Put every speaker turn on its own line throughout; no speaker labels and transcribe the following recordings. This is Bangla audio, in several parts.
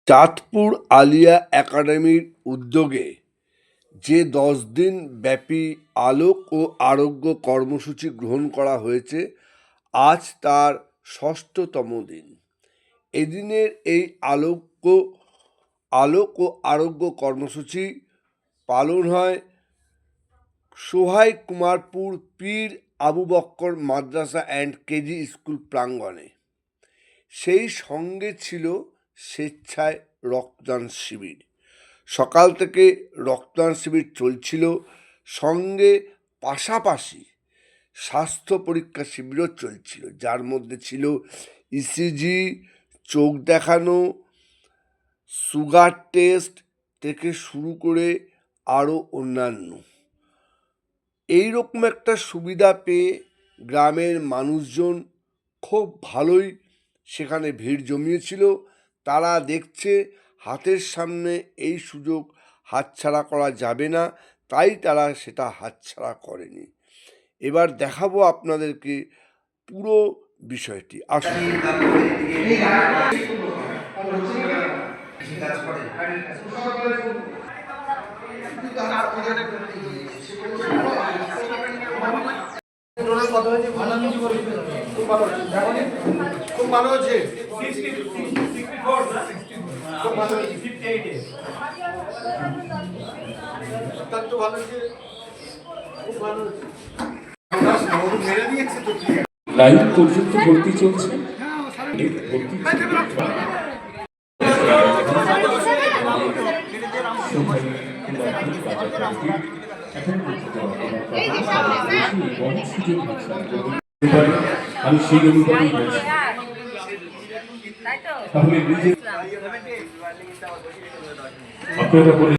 চাঁদপুর আলিয়া একাডেমির উদ্যোগে যে 10 দিন ব্যাপী আলোক ও আরোগ্য কর্মসূচি গ্রহণ করা হয়েছে, আজ তার 6তম দিন। এদিনের এই আলোক ও আরোগ্য কর্মসূচি পালন হয় সোহাই কুমারপুর পীর আবু বক্কর মাদ্রাসা অ্যান্ড কেজি স্কুল প্রাঙ্গণে। সেই সঙ্গে ছিল স্বেচ্ছায় রক্তদান শিবির। সকাল থেকে রক্তদান শিবির চলছিল, সঙ্গে পাশাপাশি স্বাস্থ্য পরীক্ষা শিবিরও চলছিল, যার মধ্যে ছিল ইসিজি, চোখ দেখানো, সুগার টেস্ট থেকে শুরু করে আরও অন্যান্য। এইরকম একটা সুবিধা পেয়ে গ্রামের মানুষজন খুব ভালোই সেখানে ভিড় জমিয়েছিল। তারা দেখছে হাতের সামনে এই সুযোগ হাতছাড়া করা যাবে না, তাই তারা সেটা হাতছাড়া করেনি। এবার দেখাবো আপনাদেরকে পুরো বিষয়টি। আসুন।
খুব ভালো হচ্ছে।
লাইভ পর্যন্ত ভর্তি চলছে। আমি সেই অনুপাতেই বলছি। তাহলে আপনারা বলে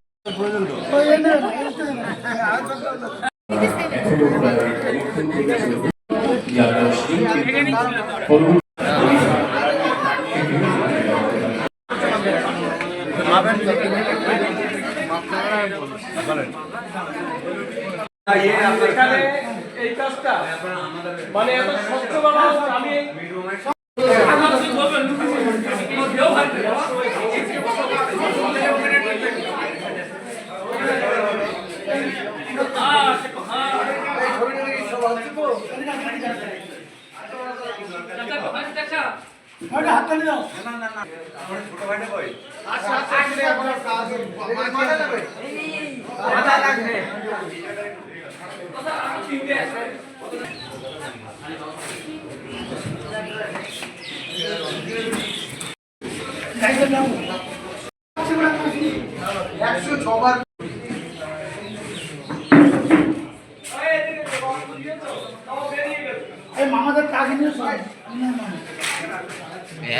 এই কাজটা মানে এত স্বচ্ছ বানাও। আমি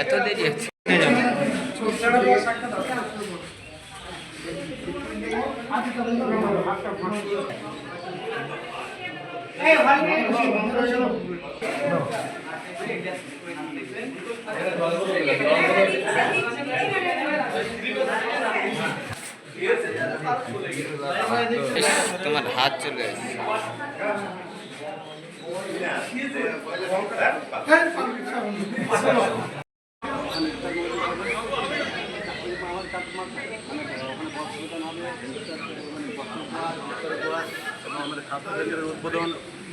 এত দেরি হচ্ছে। তোমার হাত চলে এসেছে।
আমাদের ছাত্রদের উদ্বোধন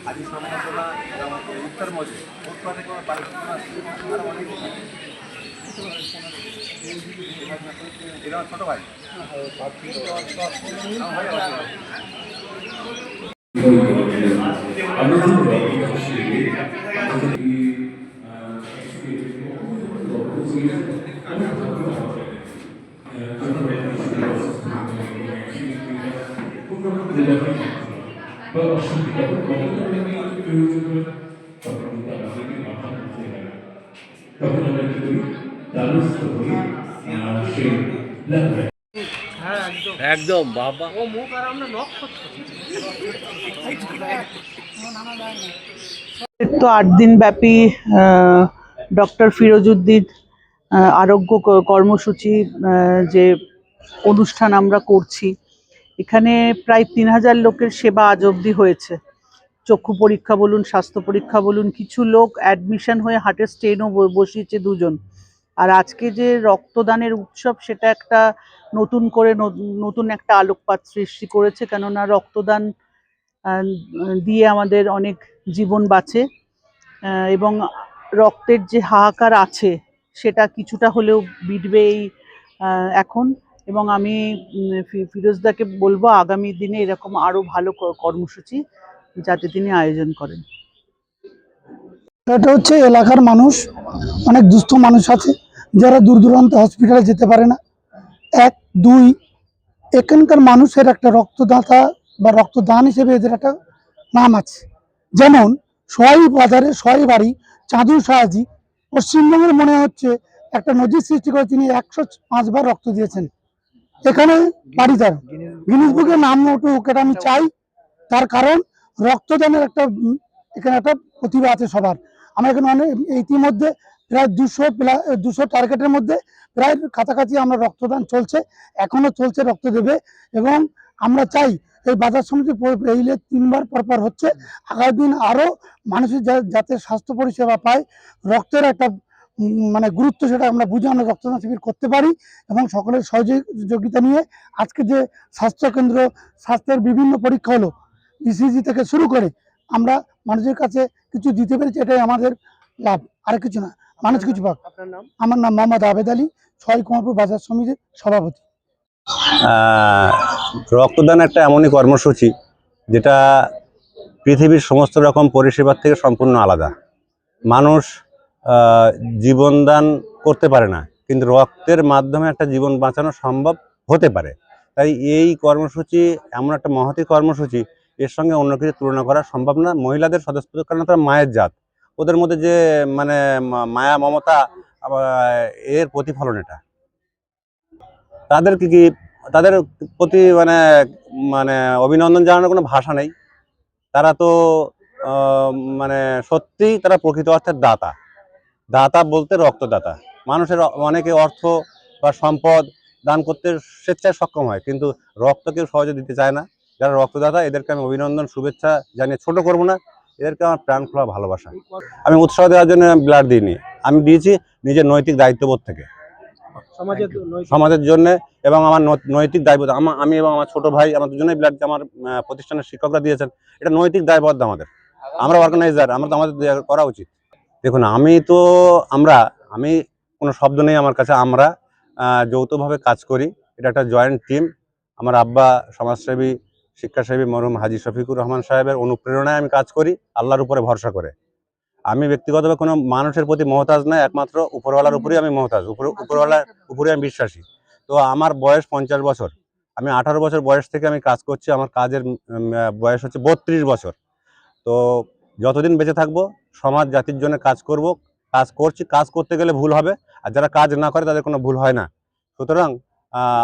আদি সমালোচনা উত্তর মধ্যে উৎপাদে কোনো আরও অনেক এটা ছোটো ভাই
একদম বাবা
ও মুখ আর আমরা নক্ষত্র।
তো 8 দিন ব্যাপী ডক্টর ফিরোজউদ্দিন আরোগ্য কর্মসূচি যে অনুষ্ঠান আমরা করছি, এখানে প্রায় 3000 লোকের সেবা আজ অবধি হয়েছে। চক্ষু পরীক্ষা বলুন, স্বাস্থ্য পরীক্ষা বলুন, কিছু লোক অ্যাডমিশন হয়ে হার্টের স্টেনও বসিয়েছে 2 জন। আর আজকে যে রক্তদানের উৎসব সেটা একটা নতুন করে নতুন একটা আলোকপাত সৃষ্টি করেছে, কেননা রক্তদান দিয়ে আমাদের অনেক জীবন বাঁচে, এবং রক্তের যে হাহাকার আছে সেটা কিছুটা হলেও মিটবে এখন। এবং আমি ফিরোজদাকে বলবো আগামী দিনে এরকম আরো ভালো কর্মসূচি যাতে তিনি আয়োজন করেন।
এটা হচ্ছে এলাকার মানুষ, অনেক দুস্থ মানুষ আছে যারা দূর দূরান্ত হসপিটালে যেতে পারে না। 1, 2 এখানকার মানুষের একটা রক্তদাতা বা রক্তদান হিসেবে এদের একটা নাম আছে। যেমন সোহাই বাজারে সোহাই বাড়ি চাঁদুর সাহাজি পশ্চিমবঙ্গের মনে হচ্ছে একটা নজির সৃষ্টি করে তিনি 105 বার রক্ত দিয়েছেন। এখানে বাড়ি তার গিনেস বুকে নাম উঠুক, এটা আমি চাই। তার কারণ রক্তদানের একটা এখানে একটা প্রতিভা আছে সবার। আমরা এখানে অনেক ইতিমধ্যে প্রায় 200 টার্গেটের মধ্যে প্রায় কাছাকাছি আমরা রক্তদান চলছে, এখনো চলছে, রক্ত দেবে। এবং আমরা চাই এই বাজার সমিতি এইলে 3 বার পর হচ্ছে, আগামী দিন আরো মানুষের যাতে স্বাস্থ্য পরিষেবা পায়, রক্তের একটা মানে গুরুত্ব সেটা আমরা বুঝে আমরা রক্তদান শিবির করতে পারি। এবং সকলের সহযোগিতা নিয়ে আজকে যে স্বাস্থ্যকেন্দ্র, স্বাস্থ্যের বিভিন্ন পরীক্ষা হলো, ইসিজি থেকে শুরু করে আমরা মানুষের কাছে কিছু দিতে পেরেছি, এটাই আমাদের লাভ, আর কিছু না। মানুষ কিছু পাক। আমার নাম মোহাম্মদ আবেদ আলী, 6 কুমারপুর বাজার সমিতির সভাপতি।
রক্তদান একটা এমনই কর্মসূচি যেটা পৃথিবীর সমস্ত রকম পরিষেবার থেকে সম্পূর্ণ আলাদা। মানুষ জীবনদান করতে পারে না, কিন্তু রক্তের মাধ্যমে একটা জীবন বাঁচানো সম্ভব হতে পারে। তাই এই কর্মসূচি এমন একটা মহতী কর্মসূচি, এর সঙ্গে অন্য কিছু তুলনা করা সম্ভব না। মহিলাদের স্বতঃস্ফূর্ত, কারণ তারা মায়ের জাত, ওদের মধ্যে যে মানে মায়া মমতা, এর প্রতিফলন এটা। তাদেরকে কি তাদের প্রতি মানে মানে অভিনন্দন জানানোর কোনো ভাষা নেই। তারা তো মানে সত্যিই তারা প্রকৃত অর্থের দাতা। দাতা বলতে রক্তদাতা। মানুষের অনেকে অর্থ বা সম্পদ দান করতে স্বেচ্ছায় সক্ষম হয়, কিন্তু রক্ত কেউ সহজে দিতে চায় না। যারা রক্তদাতা এদেরকে আমি অভিনন্দন, শুভেচ্ছা জানিয়ে ছোট করবো না, এদেরকে আমার প্রাণ খোলা ভালোবাসা। আমি উৎসাহ দেওয়ার জন্য ব্লাড দিইনি, আমি দিয়েছি নিজের নৈতিক দায়িত্ববোধ থেকে, সমাজের জন্য। এবং আমার নৈতিক দায়বদ্ধ, আমি এবং আমার ছোট ভাই, আমার দুজনেই ব্লাড আমার প্রতিষ্ঠানের শিক্ষকরা দিয়েছেন। এটা নৈতিক দায়বদ্ধ আমাদের, আমরা অর্গানাইজার, আমাদের করা উচিত। দেখুন, আমি কোনো শব্দ নেই আমার কাছে। আমরা যৌথভাবে কাজ করি, এটা একটা জয়েন্ট টিম। আমার আব্বা সমাজসেবী, শিক্ষাসেবী মরহুম হাজী শফিকুর রহমান সাহেবের অনুপ্রেরণায় আমি কাজ করি, আল্লাহর উপরে ভরসা করে। আমি ব্যক্তিগতভাবে কোনো মানুষের প্রতি মহতাজ নয়, একমাত্র উপরওয়ালার উপরেই আমি মহতাজ, উপরওয়ালার উপরে আমি বিশ্বাসী। তো আমার বয়স 50 বছর, আমি 18 বছর বয়স থেকে আমি কাজ করছি। আমার কাজের বয়স হচ্ছে 32 বছর। তো যতদিন বেঁচে থাকবো সমাজ জাতির জন্য কাজ করব, কাজ করছি। কাজ করতে গেলে ভুল হবে, আর যারা কাজ না করে তাদের কোনো ভুল হয় না। সুতরাং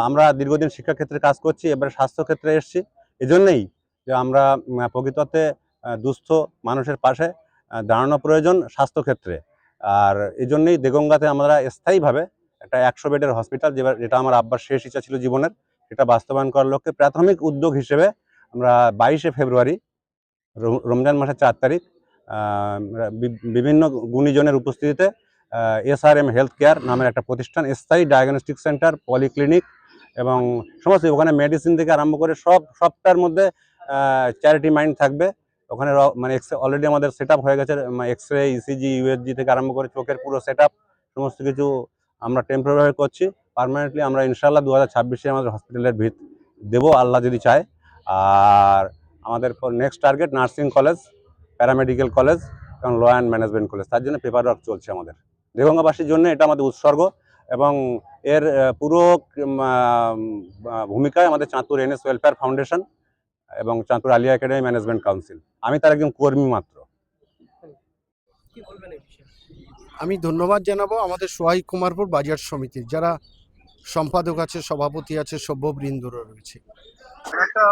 আমরা দীর্ঘদিন শিক্ষাক্ষেত্রে কাজ করছি, এবারে স্বাস্থ্যক্ষেত্রে এসেছি। এজন্যই যে আমরা প্রকৃত অর্থে দুস্থ মানুষের পাশে দাঁড়ানো প্রয়োজন স্বাস্থ্যক্ষেত্রে। আর এই জন্যই দেগঙ্গাতে আমরা স্থায়ীভাবে একটা 100 বেডের হসপিটাল, যেটা আমার আব্বার শেষ ইচ্ছা ছিল জীবনের, সেটা বাস্তবায়ন করার লক্ষ্যে প্রাথমিক উদ্যোগ হিসেবে আমরা 22শে ফেব্রুয়ারি রমজান মাসের 4 তারিখ বিভিন্ন গুণীজনের উপস্থিতিতে SRM হেলথ কেয়ার নামের একটা প্রতিষ্ঠান, স্থায়ী ডায়াগনস্টিক সেন্টার, পলিক্লিনিক এবং সমস্ত, ওখানে মেডিসিন থেকে আরম্ভ করে সবটার মধ্যে চ্যারিটি মাইন্ড থাকবে। ওখানে মানে অলরেডি আমাদের সেট হয়ে গেছে, এক্সরে, ইসিজি, ইউএসজি থেকে আরম্ভ করে চোখের পুরো সেট সমস্ত কিছু আমরা টেম্পোরারি করছি। পার্মানেন্টলি আমরা ইনশাআল্লাহ 2026-এ আমাদের হসপিটালের ভিত দেবো, আল্লাহ যদি চায়। আর আমাদের next target nursing college, paramedical college এবং ল অ্যান্ড ম্যানেজমেন্ট কলেজ। তার জন্য পেপার ওয়ার্ক চলছে আমাদের। দেগঙ্গাবাসীর জন্য এটা আমাদের উৎসর্গ, এবং এর পুরো ভূমিকায় আমাদের চাঁদপুর NS ওয়েলফেয়ার ফাউন্ডেশন এবং Chandpur Alia academy management council. আমি তার একজন কর্মী মাত্র।
আমি ধন্যবাদ জানাবো আমাদের সোহাই কুমারপুর বাজার সমিতির যারা সম্পাদক আছে, সভাপতি আছে, সভ্যবৃন্দরা রয়েছে।
একটা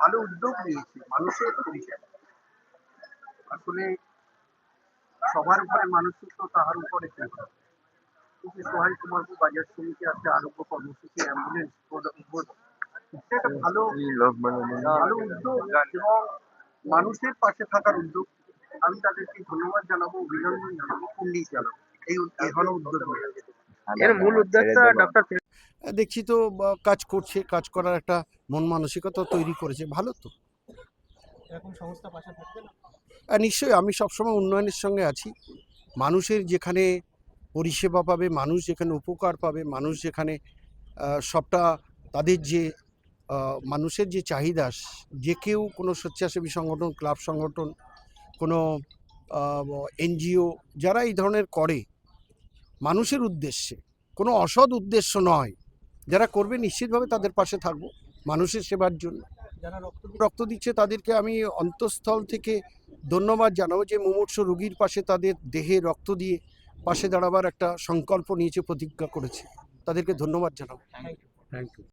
ভালো উদ্যোগ নিয়েছি মানুষের পরিষেবা। আসলে সবার উপরে মানুষ তো তাহার উপরে কিন্তু সোহাই কুমারপুর বাজার সমিতি আছে আরোগ্য কর্মসূচি, অ্যাম্বুলেন্স উদ্বোধন, একটা ভালো উদ্যোগ এবং মানুষের পাশে থাকার উদ্যোগ। আমি তাদেরকে ধন্যবাদ জানাবো, অভিনন্দন জানাবো, কুন্ডি জানাবো। এখনো উদ্যোগ নিয়েছে।
এর মূল উদ্যোক্তা ডক্টর
দেখছি তো কাজ করছে, কাজ করার একটা মন মানসিকতা তৈরি করেছে, ভালো তো। নিশ্চয়ই, আমি সবসময় উন্নয়নের সঙ্গে আছি। মানুষের যেখানে পরিষেবা পাবে, মানুষ যেখানে উপকার পাবে, মানুষ যেখানে সবটা তাদের যে মানুষের যে চাহিদা, যে কেউ কোনো স্বেচ্ছাসেবী সংগঠন, ক্লাব সংগঠন, কোনো এনজিও যারা এই ধরনের করে মানুষের উদ্দেশ্যে, কোনো অসৎ উদ্দেশ্য নয়, যারা করবে নিশ্চিতভাবে তাদের পাশে থাকবো মানুষের সেবার জন্য। যারা রক্ত দিচ্ছে তাদেরকে আমি অন্তঃস্থল থেকে ধন্যবাদ জানাবো, যে মুমূর্ষ রোগীর পাশে তাদের দেহে রক্ত দিয়ে পাশে দাঁড়াবার একটা সংকল্প নিয়েছে, প্রতিজ্ঞা করেছে, তাদেরকে ধন্যবাদ জানাবো। Thank you.